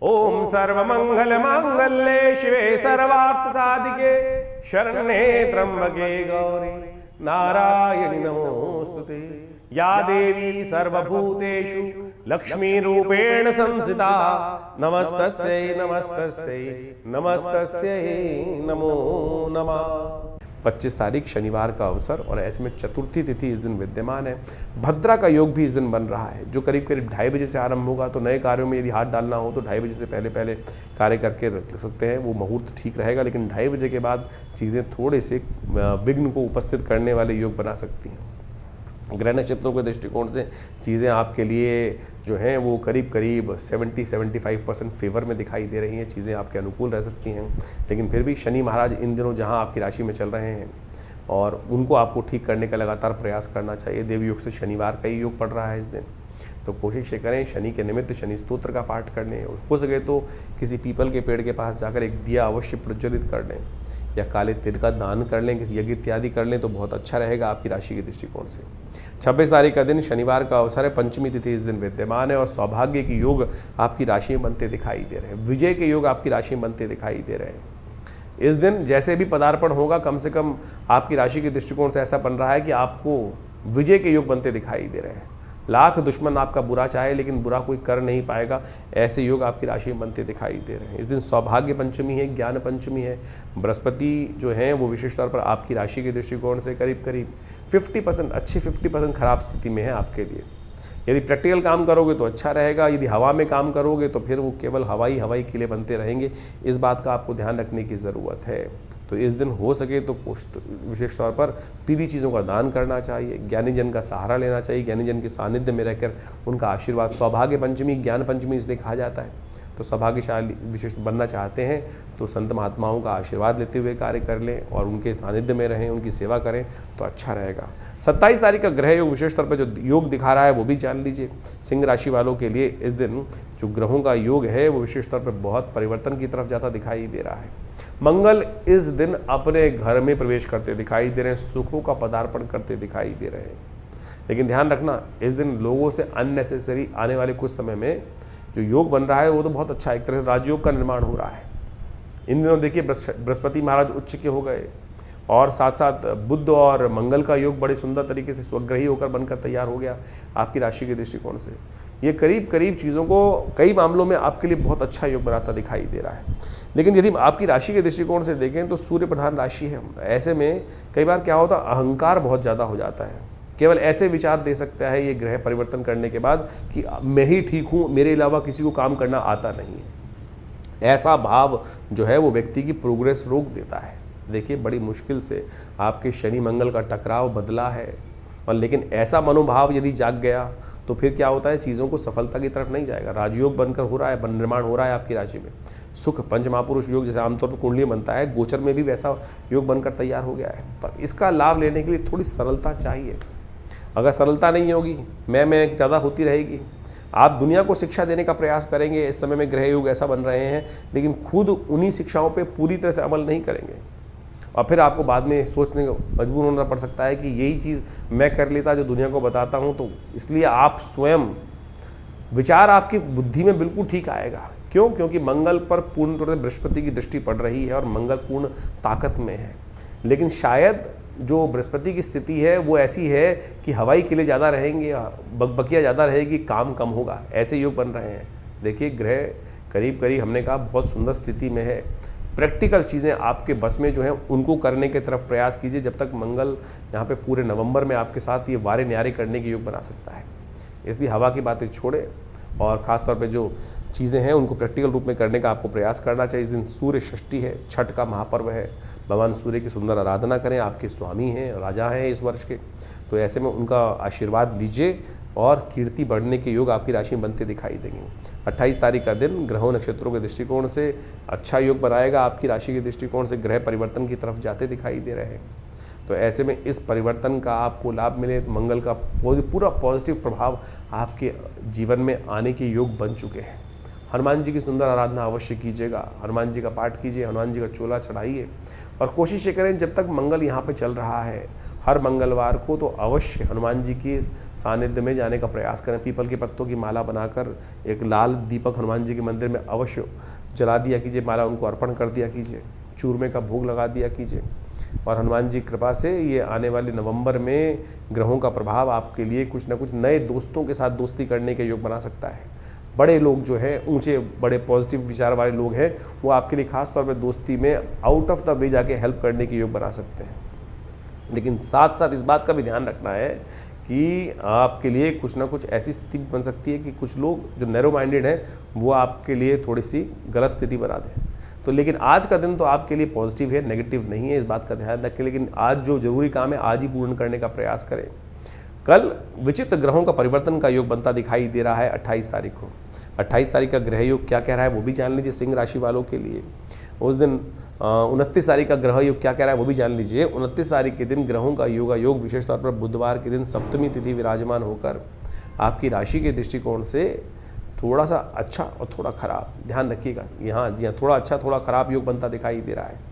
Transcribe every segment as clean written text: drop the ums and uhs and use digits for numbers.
ओम सर्वमंगल मांगल्ये शिवे सर्वार्थ साधिके शरण्ये त्र्यंबके गौरी नारायणि नमोस्तुते। या देवी सर्वभूतेषु लक्ष्मी रूपेण संस्थिता नमस्तस्यै नमस्तस्यै नमस्तस्यै नमो नमः। 25 तारीख शनिवार का अवसर और ऐसे में चतुर्थी तिथि इस दिन विद्यमान है। भद्रा का योग भी इस दिन बन रहा है, जो करीब करीब 2:30 बजे से आरंभ होगा। तो नए कार्यों में यदि हाथ डालना हो तो 2:30 बजे से पहले पहले कार्य करके रख सकते हैं, वो मुहूर्त ठीक रहेगा। लेकिन 2:30 बजे के बाद चीज़ें थोड़े से विघ्न को उपस्थित करने वाले योग बना सकती हैं। ग्रह नक्षत्रों के दृष्टिकोण से चीज़ें आपके लिए जो हैं वो करीब करीब 70-75% फेवर में दिखाई दे रही हैं। चीज़ें आपके अनुकूल रह सकती हैं। लेकिन फिर भी शनि महाराज इन दिनों जहां आपकी राशि में चल रहे हैं और उनको आपको ठीक करने का लगातार प्रयास करना चाहिए। देव योग से शनिवार का ही योग पड़ रहा है इस दिन, तो कोशिश ये करें शनि के निमित्त शनि स्तोत्र का पाठ करने, हो सके तो किसी पीपल के पेड़ के पास जाकर एक दिया अवश्य प्रज्वलित कर लें या काले तिल का दान कर लें, किसी यज्ञ इत्यादि कर लें तो बहुत अच्छा रहेगा आपकी राशि के दृष्टिकोण से। 26 तारीख का दिन शनिवार का अवसर है, पंचमी तिथि इस दिन विद्यमान है और सौभाग्य के योग आपकी राशि में बनते दिखाई दे रहे हैं। विजय के योग आपकी राशि में बनते दिखाई दे रहे हैं। इस दिन जैसे भी पदार्पण होगा कम से कम आपकी राशि के दृष्टिकोण से ऐसा बन रहा है कि आपको विजय के योग बनते दिखाई दे रहे हैं। लाख दुश्मन आपका बुरा चाहे लेकिन बुरा कोई कर नहीं पाएगा, ऐसे योग आपकी राशि में बनते दिखाई दे रहे हैं। इस दिन सौभाग्य पंचमी है, ज्ञान पंचमी है। बृहस्पति जो है वो विशेष तौर पर आपकी राशि के दृष्टिकोण से करीब करीब 50% अच्छी 50% खराब स्थिति में है आपके लिए। यदि प्रैक्टिकल काम करोगे तो अच्छा रहेगा, यदि हवा में काम करोगे तो फिर वो केवल हवाई किले बनते रहेंगे। इस बात का आपको ध्यान रखने की ज़रूरत है। तो इस दिन हो सके तो विशेष तौर पर पीली चीज़ों का दान करना चाहिए, ज्ञानी जन का सहारा लेना चाहिए, ज्ञानी जन के सानिध्य में रहकर उनका आशीर्वाद। सौभाग्य पंचमी ज्ञान पंचमी इसलिए कहा जाता है। तो सौभाग्यशाली विशेष बनना चाहते हैं तो संत महात्माओं का आशीर्वाद लेते हुए कार्य कर लें और उनके सानिध्य में रहें, उनकी सेवा करें तो अच्छा रहेगा। 27 तारीख का ग्रह योग विशेष तौर पर जो योग दिखा रहा है वो भी जान लीजिए। सिंह राशि वालों के लिए इस दिन जो ग्रहों का योग है वो विशेष तौर पर बहुत परिवर्तन की तरफ जाता दिखाई दे रहा है। मंगल इस दिन अपने घर में प्रवेश करते दिखाई दे रहे हैं, सुखों का पदार्पण करते दिखाई दे रहे हैं। लेकिन ध्यान रखना इस दिन लोगों से अननेसेसरी आने वाले कुछ समय में जो योग बन रहा है वो तो बहुत अच्छा, एक तरह से राजयोग का निर्माण हो रहा है। इन दिनों देखिए बृहस्पति महाराज उच्च के हो गए और साथ साथ बुध और मंगल का योग बड़े सुंदर तरीके से स्वग्रही होकर बनकर तैयार हो गया आपकी राशि के दृष्टिकोण से। ये करीब करीब चीज़ों को कई मामलों में आपके लिए बहुत अच्छा योग बनाता दिखाई दे रहा है। लेकिन यदि आपकी राशि के दृष्टिकोण से देखें तो सूर्य प्रधान राशि है, ऐसे में कई बार क्या होता है अहंकार बहुत ज़्यादा हो जाता है। केवल ऐसे विचार दे सकता है ये ग्रह परिवर्तन करने के बाद कि मैं ही ठीक हूँ, मेरे अलावा किसी को काम करना आता नहीं है। ऐसा भाव जो है वो व्यक्ति की प्रोग्रेस रोक देता है। देखिए बड़ी मुश्किल से आपके शनि मंगल का टकराव बदला है और लेकिन ऐसा मनोभाव यदि जाग गया तो फिर क्या होता है चीज़ों को सफलता की तरफ नहीं जाएगा। राजयोग बनकर हो रहा है, निर्माण हो रहा है आपकी राशि में। सुख पंच महापुरुष योग जैसे आमतौर पर कुंडली बनता है, गोचर में भी वैसा योग बनकर तैयार हो गया है। तो इसका लाभ लेने के लिए थोड़ी सरलता चाहिए। अगर सरलता नहीं होगी, मैं ज़्यादा होती रहेगी, आप दुनिया को शिक्षा देने का प्रयास करेंगे। इस समय में ग्रह योग ऐसा बन रहे हैं लेकिन खुद उन्हीं शिक्षाओं पे पूरी तरह से अमल नहीं करेंगे और फिर आपको बाद में सोचने को मजबूर होना पड़ सकता है कि यही चीज़ मैं कर लेता जो दुनिया को बताता हूँ। तो इसलिए आप स्वयं विचार आपकी बुद्धि में बिल्कुल ठीक आएगा। क्यों? क्योंकि मंगल पर पूर्ण तौर से बृहस्पति की दृष्टि पड़ रही है और मंगल पूर्ण ताकत में है। लेकिन शायद जो बृहस्पति की स्थिति है वो ऐसी है कि हवाई किले ज़्यादा रहेंगे, बकबकिया ज़्यादा रहेगी, काम कम होगा, ऐसे योग बन रहे हैं। देखिए ग्रह करीब करीब हमने कहा बहुत सुंदर स्थिति में है। प्रैक्टिकल चीज़ें आपके बस में जो है उनको करने के तरफ प्रयास कीजिए। जब तक मंगल यहाँ पे पूरे नवंबर में आपके साथ ये वारे न्यारे करने के योग बना सकता है, इसलिए हवा की बातें छोड़ें और ख़ास तौर पे जो चीज़ें हैं उनको प्रैक्टिकल रूप में करने का आपको प्रयास करना चाहिए। इस दिन सूर्य षष्ठी है, छठ का महापर्व है। भगवान सूर्य की सुंदर आराधना करें, आपके स्वामी हैं, राजा हैं इस वर्ष के, तो ऐसे में उनका आशीर्वाद लीजिए और कीर्ति बढ़ने के योग आपकी राशि में बनते दिखाई देंगे। 28 तारीख का दिन ग्रहों नक्षत्रों के दृष्टिकोण से अच्छा योग बनाएगा। आपकी राशि के दृष्टिकोण से ग्रह परिवर्तन की तरफ जाते दिखाई दे रहे हैं। तो ऐसे में इस परिवर्तन का आपको लाभ मिले, मंगल का पूरा पॉजिटिव प्रभाव आपके जीवन में आने के योग बन चुके हैं। हनुमान जी की सुंदर आराधना अवश्य कीजिएगा, हनुमान जी का पाठ कीजिए, हनुमान जी का चोला चढ़ाइए और कोशिश ये करें जब तक मंगल यहाँ पे चल रहा है हर मंगलवार को तो अवश्य हनुमान जी की सानिध्य में जाने का प्रयास करें। पीपल के पत्तों की माला बनाकर एक लाल दीपक हनुमान जी के मंदिर में अवश्य जला दिया कीजिए, माला उनको अर्पण कर दिया कीजिए, चूरमे का भोग लगा दिया कीजिए। और हनुमान जी कृपा से ये आने वाले नवंबर में ग्रहों का प्रभाव आपके लिए कुछ ना कुछ नए दोस्तों के साथ दोस्ती करने के योग बना सकता है। बड़े लोग जो है, ऊंचे बड़े पॉजिटिव विचार वाले लोग हैं, वो आपके लिए खास तौर पर दोस्ती में आउट ऑफ द वे जाके हेल्प करने के योग बना सकते हैं। लेकिन साथ साथ इस बात का भी ध्यान रखना है कि आपके लिए कुछ ना कुछ ऐसी स्थिति बन सकती है कि कुछ लोग जो नैरो माइंडेड हैं वो आपके लिए थोड़ी सी गलत स्थिति बना दें। तो लेकिन आज का दिन तो आपके लिए पॉजिटिव है, नेगेटिव नहीं है, इस बात का ध्यान रखें। लेकिन आज जो जरूरी काम है आज ही पूर्ण करने का प्रयास करें। कल विचित्र ग्रहों का परिवर्तन का योग बनता दिखाई दे रहा है 28 तारीख को। 28 तारीख का ग्रह योग क्या कह रहा है वो भी जान लीजिए सिंह राशि वालों के लिए। उस दिन 29 तारीख का ग्रह योग क्या कह रहा है वो भी जान लीजिए। 29 तारीख के दिन ग्रहों का योग विशेष तौर पर बुधवार के दिन सप्तमी तिथि विराजमान होकर आपकी राशि के दृष्टिकोण से थोड़ा सा अच्छा और थोड़ा खराब, ध्यान रखिएगा यहाँ जी हाँ, थोड़ा अच्छा थोड़ा खराब योग बनता दिखाई दे रहा है।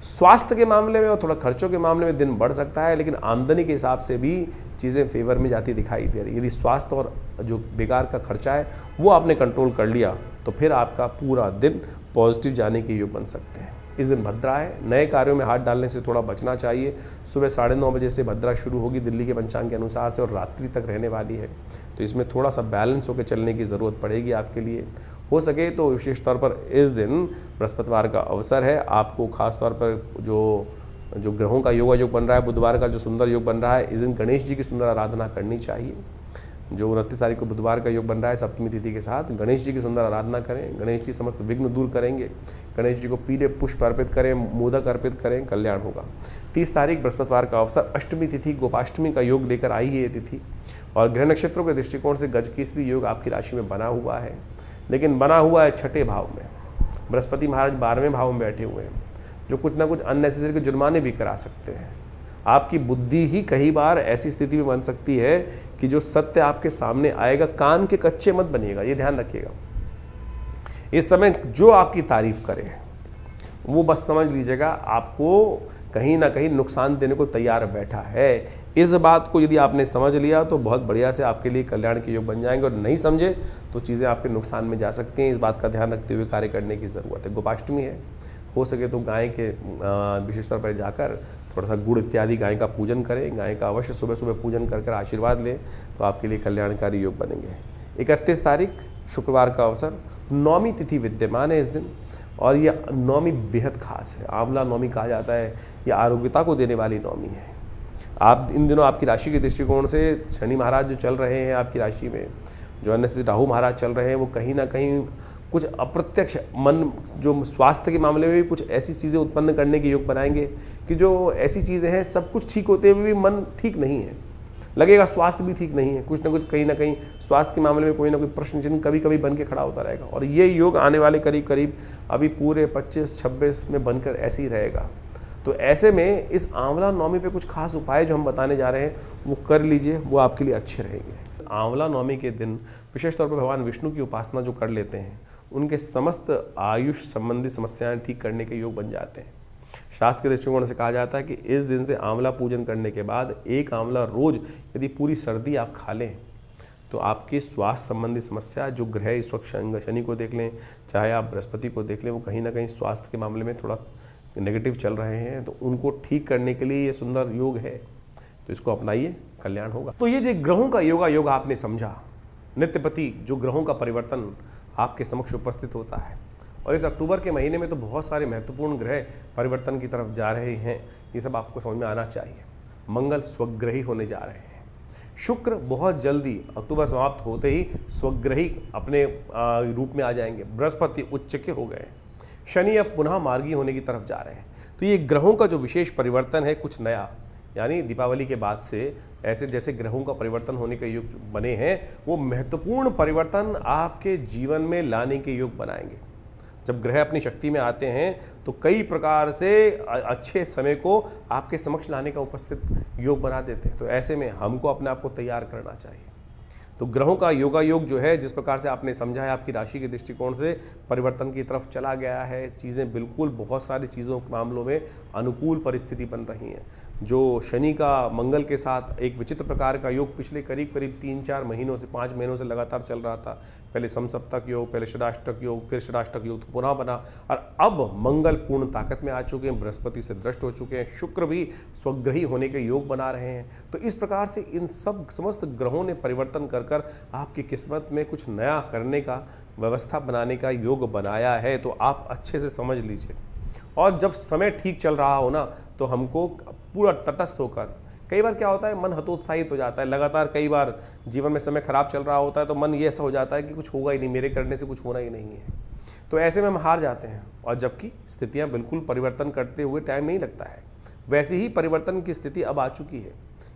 स्वास्थ्य के मामले में और थोड़ा खर्चों के मामले में दिन बढ़ सकता है, लेकिन आमदनी के हिसाब से भी चीज़ें फेवर में जाती दिखाई दे रही है। यदि स्वास्थ्य और जो बेकार का खर्चा है वो आपने कंट्रोल कर लिया तो फिर आपका पूरा दिन पॉजिटिव जाने के योग बन सकते हैं। इस दिन भद्रा है, नए कार्यों में हाथ डालने से थोड़ा बचना चाहिए। सुबह 9:30 बजे से भद्रा शुरू होगी दिल्ली के पंचांग के अनुसार से और रात्रि तक रहने वाली है, तो इसमें थोड़ा सा बैलेंस होकर चलने की ज़रूरत पड़ेगी आपके लिए। हो सके तो विशेष तौर पर इस दिन बृहस्पतिवार का अवसर है, आपको खास तौर पर जो ग्रहों का योग बन रहा है, बुधवार का जो सुंदर योग बन रहा है, इस दिन गणेश जी की सुंदर आराधना करनी चाहिए। जो 29 तारीख को बुधवार का योग बन रहा है सप्तमी तिथि के साथ, गणेश जी की सुंदर आराधना करें। गणेश जी समस्त विघ्न दूर करेंगे। गणेश जी को पीले पुष्प अर्पित करें, मोदक अर्पित करें, कल्याण होगा। 30 तारीख बृहस्पतिवार का अवसर, अष्टमी तिथि गोपाष्टमी का योग लेकर आई है ये तिथि, और ग्रह नक्षत्रों के दृष्टिकोण से गजकेसरी योग आपकी राशि में बना हुआ है, लेकिन बना हुआ है 6ठे भाव में। बृहस्पति महाराज 12वें भाव में बैठे हुए हैं, जो कुछ ना कुछ अननेसेसरी के जुर्माने भी करा सकते हैं। आपकी बुद्धि ही कई बार ऐसी स्थिति में बन सकती है कि जो सत्य आपके सामने आएगा, कान के कच्चे मत बनिएगा, ये ध्यान रखिएगा। इस समय जो आपकी तारीफ करे वो बस समझ लीजिएगा आपको कहीं ना कहीं नुकसान देने को तैयार बैठा है। इस बात को यदि आपने समझ लिया तो बहुत बढ़िया से आपके लिए कल्याण के योग बन जाएंगे, और नहीं समझे तो चीज़ें आपके नुकसान में जा सकती हैं। इस बात का ध्यान रखते हुए कार्य करने की ज़रूरत है। गोपाष्टमी है, हो सके तो गाय के विशेष तौर पर जाकर थोड़ा सा गुड़ इत्यादि गाय का पूजन करें। गाय का अवश्य सुबह सुबह पूजन कर आशीर्वाद लें तो आपके लिए कल्याणकारी योग बनेंगे। 31 तारीख शुक्रवार का अवसर, नौमी तिथि विद्यमान है इस दिन, और यह नौमी बेहद खास है। आंवला नौमी कहा जाता है, यह आरोग्यता को देने वाली नौमी है। आप इन दिनों आपकी राशि के दृष्टिकोण से शनि महाराज जो चल रहे हैं आपकी राशि में, जो अन्य से राहु महाराज चल रहे हैं, वो कहीं ना कहीं कुछ अप्रत्यक्ष मन, जो स्वास्थ्य के मामले में भी कुछ ऐसी चीज़ें उत्पन्न करने के योग बनाएंगे कि जो ऐसी चीज़ें हैं सब कुछ ठीक होते हुए भी मन ठीक नहीं है, लगेगा स्वास्थ्य भी ठीक नहीं है। कुछ ना कुछ कहीं ना कहीं स्वास्थ्य के मामले में कोई ना कोई प्रश्न चिन्ह कभी कभी बन के खड़ा होता रहेगा, और ये योग आने वाले करीब करीब अभी पूरे 25-26 में बनकर ऐसे ही रहेगा। तो ऐसे में इस आंवला नौमी पे कुछ खास उपाय जो हम बताने जा रहे हैं वो कर लीजिए, वो आपके लिए अच्छे रहेंगे। आंवला नौमी के दिन विशेष तौर पर भगवान विष्णु की उपासना जो कर लेते हैं उनके समस्त आयुष संबंधी समस्याएं ठीक करने के योग बन जाते हैं। शास्त्र के दृष्टिकोण से कहा जाता है कि इस दिन से आंवला पूजन करने के बाद एक आंवला रोज यदि पूरी सर्दी आप खा लें तो आपकी स्वास्थ्य संबंधी समस्या, जो ग्रह इस वक्त शनि को देख लें चाहे आप बृहस्पति को देख लें, वो कहीं ना कहीं स्वास्थ्य के मामले में थोड़ा नेगेटिव चल रहे हैं, तो उनको ठीक करने के लिए ये सुंदर योग है, तो इसको अपनाइए, कल्याण होगा। तो ये जो ग्रहों का योग आपने समझा, नित्यपति जो ग्रहों का परिवर्तन आपके समक्ष उपस्थित होता है, और इस अक्टूबर के महीने में तो बहुत सारे महत्वपूर्ण ग्रह परिवर्तन की तरफ जा रहे हैं, ये सब आपको समझ में आना चाहिए। मंगल स्वग्रही होने जा रहे हैं, शुक्र बहुत जल्दी अक्टूबर समाप्त होते ही स्वग्रही अपने रूप में आ जाएंगे, बृहस्पति उच्च के हो गए, शनि अब पुनः मार्गी होने की तरफ जा रहे हैं। तो ये ग्रहों का जो विशेष परिवर्तन है कुछ नया, यानी दीपावली के बाद से ऐसे जैसे ग्रहों का परिवर्तन होने के योग बने हैं, वो महत्वपूर्ण परिवर्तन आपके जीवन में लाने के योग बनाएंगे। जब ग्रह अपनी शक्ति में आते हैं तो कई प्रकार से अच्छे समय को आपके समक्ष लाने का उपस्थित योग बना देते हैं। तो ऐसे में हमको अपने आप को तैयार करना चाहिए। तो ग्रहों का योग जो है, जिस प्रकार से आपने समझा है, आपकी राशि के दृष्टिकोण से परिवर्तन की तरफ चला गया है। चीज़ें बिल्कुल बहुत सारी चीज़ों के मामलों में अनुकूल परिस्थिति बन रही हैं। जो शनि का मंगल के साथ एक विचित्र प्रकार का योग पिछले करीब 3-4 महीनों से 5 महीनों से लगातार चल रहा था। पहले समसप्तक योग, पहले षडाष्टक योग, फिर षडाष्टक योग तो पुनः बना, और अब मंगल पूर्ण ताकत में आ चुके हैं, बृहस्पति से दृष्ट हो चुके हैं, शुक्र भी स्वग्रही होने के योग बना रहे हैं। तो इस प्रकार से इन सब समस्त ग्रहों ने परिवर्तन कर कर आपकी किस्मत में कुछ नया करने का, व्यवस्था बनाने का योग बनाया है। तो आप अच्छे से समझ लीजिए, और जब समय ठीक चल रहा हो ना, तो हमको पूरा तटस्थ होकर, कई बार क्या होता है मन हतोत्साहित हो जाता है, लगातार कई बार जीवन में समय खराब चल रहा होता है तो मन ये ऐसा हो जाता है कि कुछ होगा ही नहीं, मेरे करने से कुछ होना ही नहीं है। तो ऐसे में हम हार जाते हैं, और जबकि स्थितियां बिल्कुल परिवर्तन करते हुए टाइम नहीं लगता है। वैसी ही परिवर्तन की स्थिति अब आ चुकी है।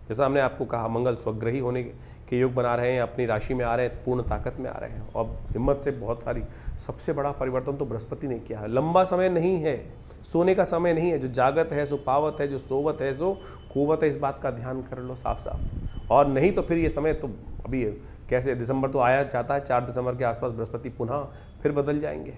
जैसा हमने आपको कहा, मंगल स्वग्रही होने के योग बना रहे हैं, अपनी राशि में आ रहे हैं, पूर्ण ताकत में आ रहे हैं, और हिम्मत से बहुत सारी, सबसे बड़ा परिवर्तन तो बृहस्पति ने किया है। लंबा समय नहीं है, सोने का समय नहीं है। जो जागत है सो पावत है, जो सोवत है सो कुवत है। इस बात का ध्यान कर लो साफ साफ, और नहीं तो फिर ये समय तो अभी कैसे, दिसंबर तो आया जाता है, 4 दिसंबर के आसपास बृहस्पति पुनः फिर बदल जाएंगे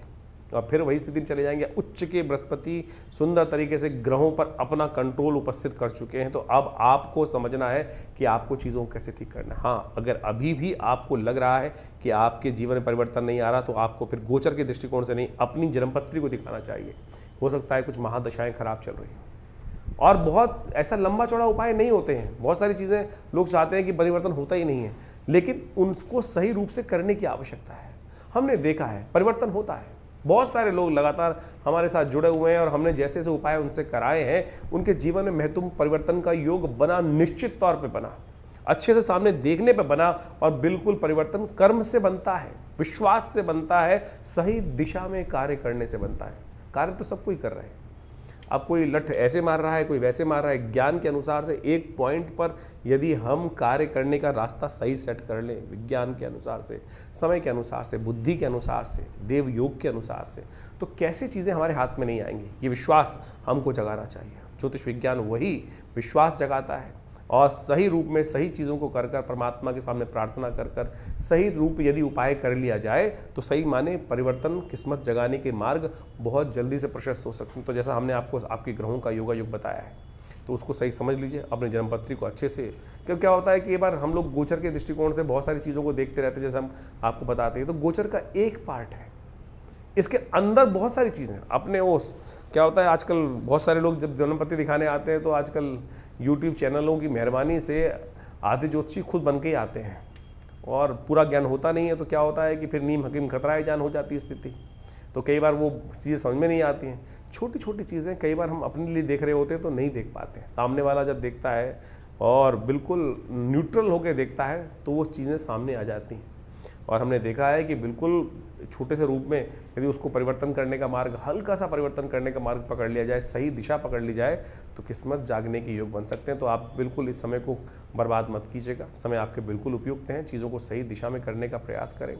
और फिर वही स्थिति में चले जाएंगे। उच्च के बृहस्पति सुंदर तरीके से ग्रहों पर अपना कंट्रोल उपस्थित कर चुके हैं। तो अब आपको समझना है कि आपको चीज़ों को कैसे ठीक करना है। हाँ, अगर अभी भी आपको लग रहा है कि आपके जीवन में परिवर्तन नहीं आ रहा, तो आपको फिर गोचर के दृष्टिकोण से नहीं, अपनी जन्मपत्री को दिखाना चाहिए। हो सकता है कुछ महादशाएं खराब चल रही हैं, और बहुत ऐसा लंबा चौड़ा उपाय नहीं होते हैं। बहुत सारी चीज़ें लोग चाहते हैं कि परिवर्तन होता ही नहीं है, लेकिन उनको सही रूप से करने की आवश्यकता है। हमने देखा है परिवर्तन होता है, बहुत सारे लोग लगातार हमारे साथ जुड़े हुए हैं, और हमने जैसे जैसे उपाय उनसे कराए हैं, उनके जीवन में महत्वपूर्ण परिवर्तन का योग बना, निश्चित तौर पे बना, अच्छे से सामने देखने पे बना। और बिल्कुल परिवर्तन कर्म से बनता है, विश्वास से बनता है, सही दिशा में कार्य करने से बनता है। कार्य तो सब कोई कर रहे हैं, अब कोई लठ ऐसे मार रहा है, कोई वैसे मार रहा है। ज्ञान के अनुसार से एक पॉइंट पर यदि हम कार्य करने का रास्ता सही सेट कर लें, विज्ञान के अनुसार से, समय के अनुसार से, बुद्धि के अनुसार से, देव योग के अनुसार से, तो कैसी चीज़ें हमारे हाथ में नहीं आएंगी। ये विश्वास हमको जगाना चाहिए। ज्योतिष विज्ञान वही विश्वास जगाता है, और सही रूप में सही चीज़ों को कर कर, परमात्मा के सामने प्रार्थना कर कर, सही रूप यदि उपाय कर लिया जाए, तो सही माने परिवर्तन, किस्मत जगाने के मार्ग बहुत जल्दी से प्रशस्त हो सकते हैं। तो जैसा हमने आपको आपके ग्रहों का योगा योग बताया है, तो उसको सही समझ लीजिए, अपने जन्मपत्री को अच्छे से। क्योंकि क्या होता है कि एक बार हम लोग गोचर के दृष्टिकोण से बहुत सारी चीज़ों को देखते रहते हैं, जैसे हम आपको बताते हैं, तो गोचर का एक पार्ट है, इसके अंदर बहुत सारी चीज़ें अपने वो क्या होता है। आजकल बहुत सारे लोग जब जन्मपत्री दिखाने आते हैं, तो आजकल यूट्यूब चैनलों की मेहरबानी से आधे ज्योतिषी खुद बन के ही आते हैं, और पूरा ज्ञान होता नहीं है। तो क्या होता है कि फिर नीम हकीम खतराए जान हो जाती है स्थिति। तो कई बार वो चीज़ें समझ में नहीं आती हैं। छोटी छोटी चीज़ें कई बार हम अपने लिए देख रहे होते हैं तो नहीं देख पाते हैं। सामने वाला जब देखता है और बिल्कुल न्यूट्रल होकर देखता है, तो वो चीज़ें सामने आ जाती हैं। और हमने देखा है कि बिल्कुल छोटे से रूप में यदि उसको परिवर्तन करने का मार्ग, हल्का सा परिवर्तन करने का मार्ग पकड़ लिया जाए, सही दिशा पकड़ ली जाए, तो किस्मत जागने के योग बन सकते हैं। तो आप बिल्कुल इस समय को बर्बाद मत कीजिएगा। समय आपके बिल्कुल उपयुक्त हैं, चीज़ों को सही दिशा में करने का प्रयास करें।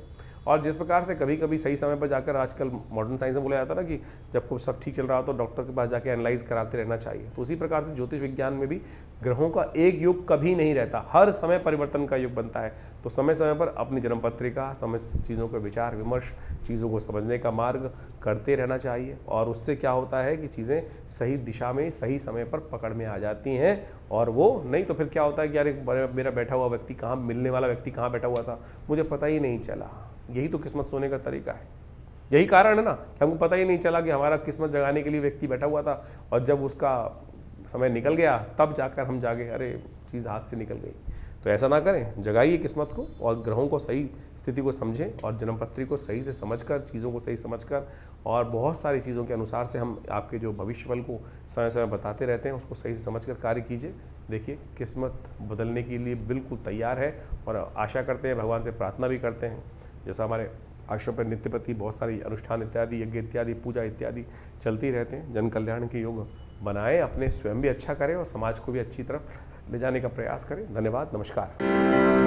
और जिस प्रकार से कभी कभी सही समय पर जाकर, आजकल मॉडर्न साइंस में बोला जाता है ना कि जब को सब ठीक चल रहा हो तो डॉक्टर के पास जाके एनालाइज कराते रहना चाहिए, तो उसी प्रकार से ज्योतिष विज्ञान में भी ग्रहों का एक योग कभी नहीं रहता, हर समय परिवर्तन का योग बनता है। तो समय समय पर अपनी जन्म पत्रिका, समय चीज़ों का विचार विमर्श, चीज़ों को समझने का मार्ग करते रहना चाहिए। और उससे क्या होता है कि चीज़ें सही दिशा में सही समय पर पकड़ में आ जाती हैं। और वो नहीं तो फिर क्या होता है कि यार मेरा बैठा हुआ व्यक्ति कहाँ, मिलने वाला व्यक्ति कहाँ बैठा हुआ था, मुझे पता ही नहीं चला। यही तो किस्मत सोने का तरीका है, यही कारण है ना कि हमको पता ही नहीं चला कि हमारा किस्मत जगाने के लिए व्यक्ति बैठा हुआ था, और जब उसका समय निकल गया तब जाकर हम जागे, अरे चीज़ हाथ से निकल गई। तो ऐसा ना करें, जगाइए किस्मत को और ग्रहों को सही स्थिति को समझें और जन्मपत्री को सही से समझकर, चीज़ों को सही समझकर, और बहुत सारी चीज़ों के अनुसार से हम आपके जो भविष्यफल को समय समय बताते रहते हैं, उसको सही से समझकर कार्य कीजिए। देखिए किस्मत बदलने के लिए बिल्कुल तैयार है, और आशा करते हैं, भगवान से प्रार्थना भी करते हैं। जैसा हमारे आश्रम पर नित्य प्रति बहुत सारी अनुष्ठान इत्यादि, यज्ञ इत्यादि, पूजा इत्यादि चलती रहते हैं। जन कल्याण के योग बनाएं, अपने स्वयं भी अच्छा करें और समाज को भी अच्छी तरफ ले जाने का प्रयास करें। धन्यवाद, नमस्कार।